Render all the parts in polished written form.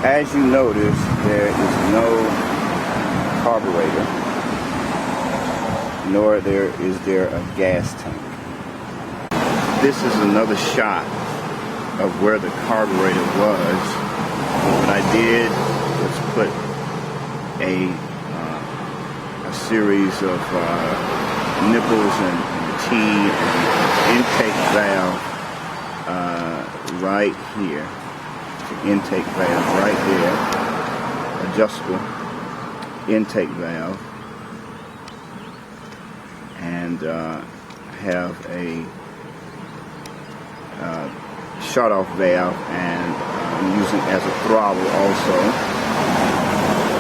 As you notice, there is no carburetor, nor is there a gas tank. This is another shot of where the carburetor was. What I did was put a series of nipples and T and intake valve right here. The intake valve right there, adjustable intake valve, and have a shut-off valve, and I'm using as a throttle also.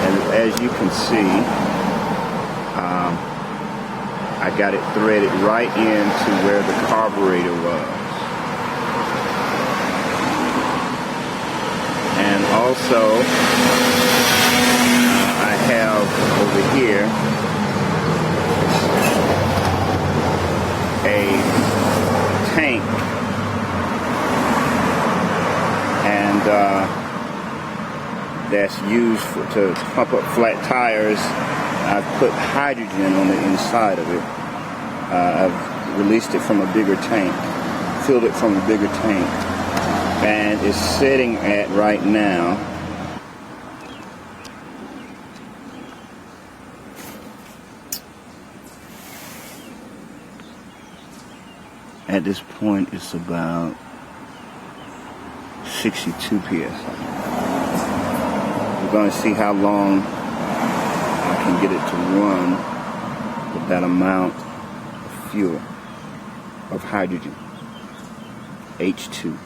And as you can see, I got it threaded right into where the carburetor was. And also, I have over here a tank, and that's used to pump up flat tires. I've put hydrogen on the inside of it. I've released it from a bigger tank, filled it from a bigger tank, and it's sitting at right now at this point it's about 62 psi. We're going to see how long I can get it to run with that amount of fuel, of hydrogen, H2.